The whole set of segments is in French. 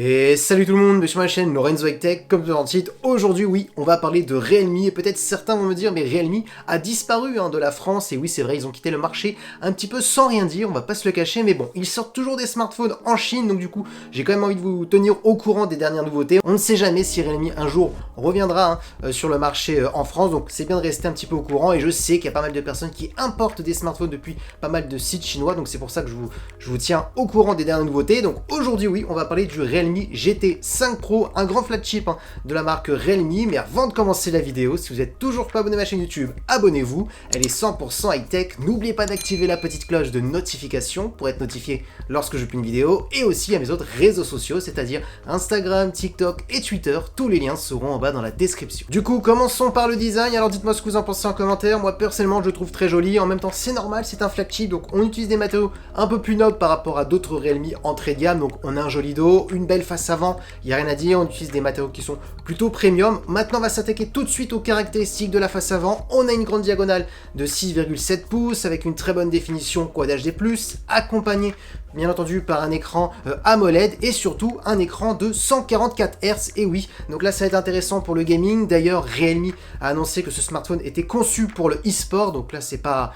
Et salut tout le monde, sur ma chaîne Lorenzo High Tech, comme dans le titre, aujourd'hui oui, on va parler de Realme, et peut-être certains vont me dire, mais Realme a disparu de la France, et oui c'est vrai, ils ont quitté le marché un petit peu sans rien dire, on va pas se le cacher, mais bon, ils sortent toujours des smartphones en Chine, donc du coup, j'ai quand même envie de vous tenir au courant des dernières nouveautés. On ne sait jamais si Realme un jour reviendra sur le marché en France, donc c'est bien de rester un petit peu au courant, et je sais qu'il y a pas mal de personnes qui importent des smartphones depuis pas mal de sites chinois, donc c'est pour ça que je vous tiens au courant des dernières nouveautés. Donc aujourd'hui oui, on va parler du Realme GT5 Pro, un grand flagship de la marque Realme. Mais avant de commencer la vidéo, si vous n'êtes toujours pas abonné à ma chaîne YouTube, abonnez-vous, elle est 100% high-tech. N'oubliez pas d'activer la petite cloche de notification pour être notifié lorsque je publie une vidéo, et aussi à mes autres réseaux sociaux, c'est-à-dire Instagram, TikTok et Twitter. Tous les liens seront en bas dans la description. Du coup, commençons par le design. Alors dites-moi ce que vous en pensez en commentaire. Moi personnellement, je le trouve très joli. En même temps, c'est normal, c'est un flagship, donc on utilise des matériaux un peu plus nobles par rapport à d'autres Realme entrée de gamme. Donc on a un joli dos, une belle face avant, il n'y a rien à dire, on utilise des matériaux qui sont plutôt premium. Maintenant on va s'attaquer tout de suite aux caractéristiques de la face avant. On a une grande diagonale de 6,7 pouces avec une très bonne définition Quad HD+, accompagnée bien entendu par un écran AMOLED et surtout un écran de 144 Hz. Et oui, donc là ça va être intéressant pour le gaming. D'ailleurs Realme a annoncé que ce smartphone était conçu pour le e-sport, donc là c'est pas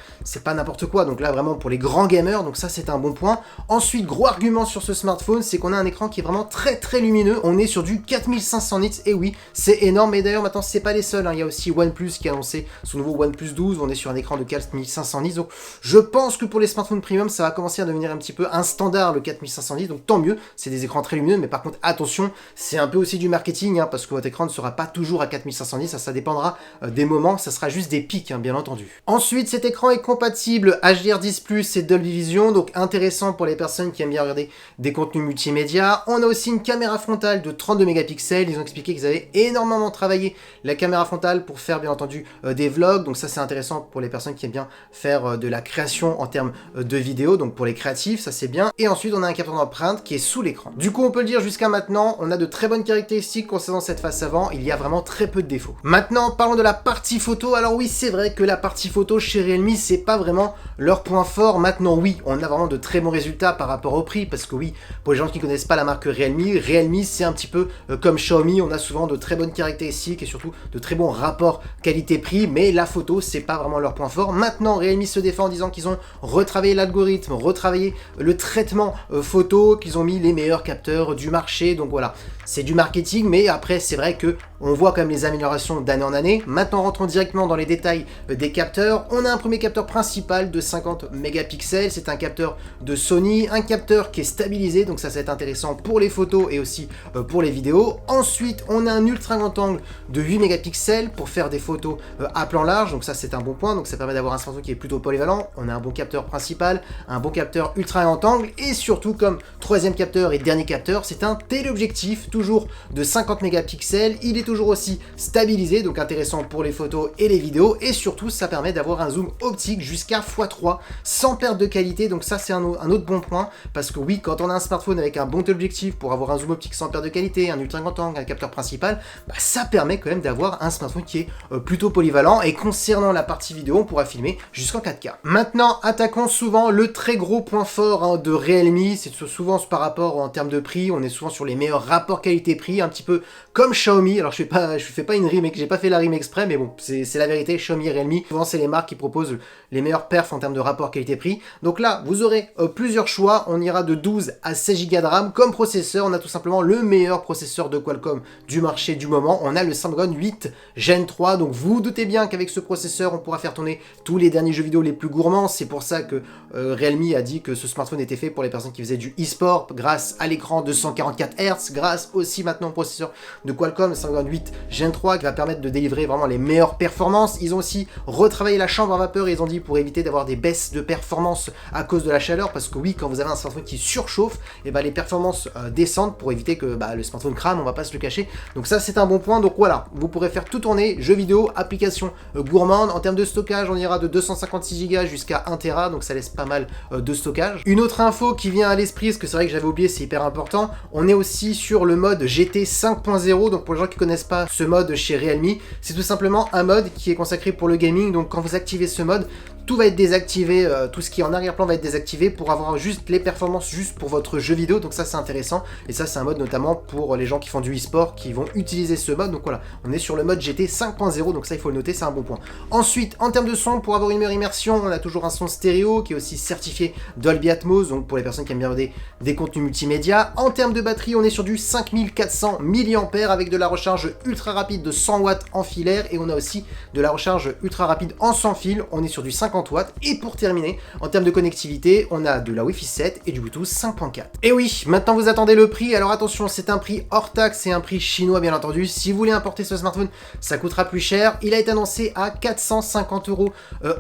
n'importe quoi, donc là vraiment pour les grands gamers, donc ça c'est un bon point. Ensuite, gros argument sur ce smartphone, c'est qu'on a un écran qui est vraiment très lumineux. On est sur du 4500 nits, et oui c'est énorme. Et d'ailleurs maintenant c'est pas les seuls, il y a aussi OnePlus qui a annoncé son nouveau OnePlus 12, on est sur un écran de 4500 nits, donc je pense que pour les smartphones premium ça va commencer à devenir un petit peu un standard le 4500 nits, donc tant mieux, c'est des écrans très lumineux. Mais par contre attention, c'est un peu aussi du marketing, parce que votre écran ne sera pas toujours à 4500 nits, ça dépendra des moments, ça sera juste des pics bien entendu. Ensuite cet écran est compatible HDR10+ et Dolby Vision, donc intéressant pour les personnes qui aiment bien regarder des contenus multimédia. On a aussi une caméra frontale de 32 mégapixels, ils ont expliqué qu'ils avaient énormément travaillé la caméra frontale pour faire bien entendu des vlogs, donc ça c'est intéressant pour les personnes qui aiment bien faire de la création en termes de vidéo, donc pour les créatifs ça c'est bien. Et ensuite on a un capteur d'empreinte qui est sous l'écran. Du coup on peut le dire, jusqu'à maintenant on a de très bonnes caractéristiques concernant cette face avant, il y a vraiment très peu de défauts. Maintenant parlons de la partie photo. Alors oui c'est vrai que la partie photo chez Realme c'est pas vraiment leur point fort. Maintenant oui, on a vraiment de très bons résultats par rapport au prix, parce que oui, pour les gens qui ne connaissent pas la marque Realme c'est un petit peu comme Xiaomi, on a souvent de très bonnes caractéristiques et surtout de très bons rapports qualité-prix, mais la photo c'est pas vraiment leur point fort. Maintenant Realme se défend en disant qu'ils ont retravaillé l'algorithme, retravaillé le traitement photo, qu'ils ont mis les meilleurs capteurs du marché, donc voilà, c'est du marketing. Mais après c'est vrai que on voit quand même les améliorations d'année en année. Maintenant rentrons directement dans les détails des capteurs. On a un premier capteur principal de 50 mégapixels, c'est un capteur de Sony, un capteur qui est stabilisé, donc ça va être intéressant pour les photos et aussi pour les vidéos. Ensuite on a un ultra grand angle de 8 mégapixels pour faire des photos à plan large, donc ça c'est un bon point, donc ça permet d'avoir un smartphone qui est plutôt polyvalent. On a un bon capteur principal, un bon capteur ultra grand angle, et surtout comme troisième capteur et dernier capteur, c'est un téléobjectif toujours de 50 mégapixels. Il est toujours aussi stabilisé, donc intéressant pour les photos et les vidéos, et surtout ça permet d'avoir un zoom optique jusqu'à x3 sans perte de qualité, donc ça c'est un autre bon point, parce que oui, quand on a un smartphone avec un bon téléobjectif pour avoir un zoom optique sans perte de qualité, un ultra grand angle, un capteur principal, ça permet quand même d'avoir un smartphone qui est plutôt polyvalent. Et concernant la partie vidéo, on pourra filmer jusqu'en 4K. Maintenant attaquons souvent le très gros point fort de Realme, c'est souvent par rapport en termes de prix, on est souvent sur les meilleurs rapports qualité-prix, un petit peu comme Xiaomi. Alors je fais pas une rime, j'ai pas fait la rime exprès, mais bon, c'est la vérité. Xiaomi et Realme, souvent c'est les marques qui proposent les meilleurs perfs en termes de rapport qualité-prix. Donc là, vous aurez plusieurs choix, on ira de 12 à 16 Go de RAM. Comme processeur, on a tout simplement le meilleur processeur de Qualcomm du marché du moment, on a le Snapdragon 8 Gen 3, donc vous vous doutez bien qu'avec ce processeur, on pourra faire tourner tous les derniers jeux vidéo les plus gourmands. C'est pour ça que Realme a dit que ce smartphone était fait pour les personnes qui faisaient du e-sport, grâce à l'écran de 144 Hz, grâce aussi maintenant au processeur de Qualcomm, le Snapdragon 8 Gen 3, qui va permettre de délivrer vraiment les meilleures performances. Ils ont aussi retravaillé la chambre à vapeur, ils ont dit, pour éviter d'avoir des baisses de performance à cause de la chaleur, parce que oui, quand vous avez un smartphone qui surchauffe, et les performances descendent pour éviter que le smartphone crame, on va pas se le cacher. Donc ça c'est un bon point. Donc voilà, vous pourrez faire tout tourner, jeux vidéo, applications gourmandes. En termes de stockage, on ira de 256 Go jusqu'à 1 Tera, donc ça laisse pas mal de stockage. Une autre info qui vient à l'esprit, parce que c'est vrai que j'avais oublié, c'est hyper important, on est aussi sur le mode GT 5.0, donc pour les gens qui connaissent pas ce mode chez Realme, c'est tout simplement un mode qui est consacré pour le gaming. Donc quand vous activez ce mode, tout va être désactivé, tout ce qui est en arrière-plan va être désactivé pour avoir juste les performances juste pour votre jeu vidéo, donc ça c'est intéressant, et ça c'est un mode notamment pour les gens qui font du e-sport, qui vont utiliser ce mode, donc voilà, on est sur le mode GT 5.0, donc ça il faut le noter, c'est un bon point. Ensuite, en termes de son, pour avoir une meilleure immersion, on a toujours un son stéréo qui est aussi certifié Dolby Atmos, donc pour les personnes qui aiment bien regarder des contenus multimédia. En termes de batterie, on est sur du 5400 mAh avec de la recharge ultra rapide de 100 watts en filaire, et on a aussi de la recharge ultra rapide en sans fil, on est sur du 50 watts. Et pour terminer, en termes de connectivité, on a de la Wi-Fi 7 et du Bluetooth 5.4. Et oui, maintenant vous attendez le prix, alors attention, c'est un prix hors taxe, c'est un prix chinois bien entendu. Si vous voulez importer ce smartphone, ça coûtera plus cher. Il a été annoncé à 450 €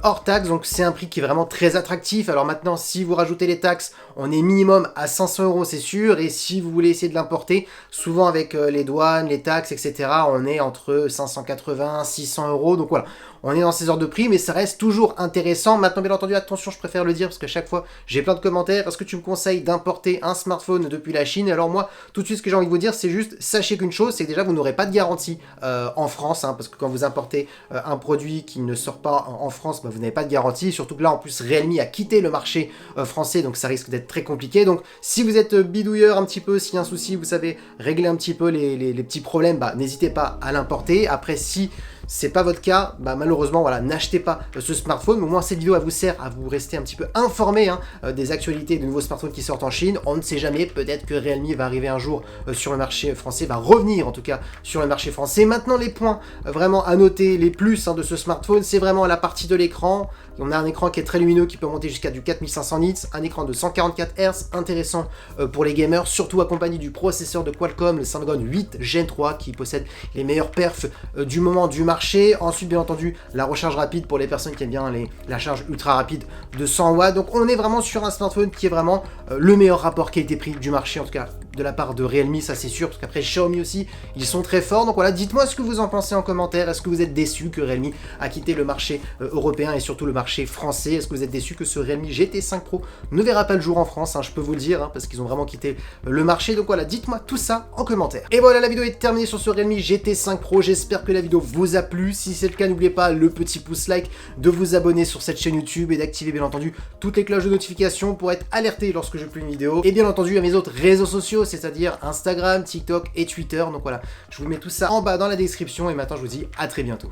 hors taxe, donc c'est un prix qui est vraiment très attractif. Alors maintenant, si vous rajoutez les taxes, on est minimum à 500 € c'est sûr, et si vous voulez essayer de l'importer, souvent avec les douanes, les taxes, etc., on est entre 580 600 €, donc voilà. On est dans ces ordres de prix, mais ça reste toujours intéressant. Maintenant, bien entendu, attention, je préfère le dire parce que chaque fois, j'ai plein de commentaires. Est-ce que tu me conseilles d'importer un smartphone depuis la Chine? Et alors moi, tout de suite, ce que j'ai envie de vous dire, c'est juste, sachez qu'une chose, c'est que déjà, vous n'aurez pas de garantie en France, hein, parce que quand vous importez un produit qui ne sort pas en France, bah, vous n'avez pas de garantie. Surtout que là, en plus, Realme a quitté le marché français, donc ça risque d'être très compliqué. Donc, si vous êtes bidouilleur un petit peu, s'il y a un souci, vous savez régler un petit peu les petits problèmes, bah, n'hésitez pas à l'importer. Après, si c'est pas votre cas, bah malheureusement voilà, n'achetez pas ce smartphone, mais au moins cette vidéo elle vous sert à vous rester un petit peu informé des actualités de nouveaux smartphones qui sortent en Chine. On ne sait jamais, peut-être que Realme va arriver un jour sur le marché français, va revenir en tout cas sur le marché français. Maintenant les points vraiment à noter, les plus de ce smartphone, c'est vraiment la partie de l'écran. On a un écran qui est très lumineux, qui peut monter jusqu'à du 4500 nits, un écran de 144 Hz, intéressant pour les gamers, surtout accompagné du processeur de Qualcomm, le Snapdragon 8 Gen 3, qui possède les meilleurs perfs du moment du marché. Ensuite, bien entendu, la recharge rapide pour les personnes qui aiment bien la charge ultra rapide de 100 watts. Donc on est vraiment sur un smartphone qui est vraiment le meilleur rapport qualité-prix du marché, en tout cas de la part de Realme, ça c'est sûr, parce qu'après Xiaomi aussi, ils sont très forts. Donc voilà, dites-moi ce que vous en pensez en commentaire. Est-ce que vous êtes déçu que Realme a quitté le marché européen et surtout le marché français? Est-ce que vous êtes déçu que ce Realme GT5 Pro ne verra pas le jour en France, je peux vous le dire, parce qu'ils ont vraiment quitté le marché. Donc voilà, dites-moi tout ça en commentaire. Et voilà, la vidéo est terminée sur ce Realme GT5 Pro. J'espère que la vidéo vous a plu. Si c'est le cas, n'oubliez pas le petit pouce like, de vous abonner sur cette chaîne YouTube et d'activer bien entendu toutes les cloches de notification pour être alerté lorsque je publie une vidéo. Et bien entendu à mes autres réseaux sociaux, c'est-à-dire Instagram, TikTok et Twitter. Donc voilà, je vous mets tout ça en bas dans la description et maintenant je vous dis à très bientôt.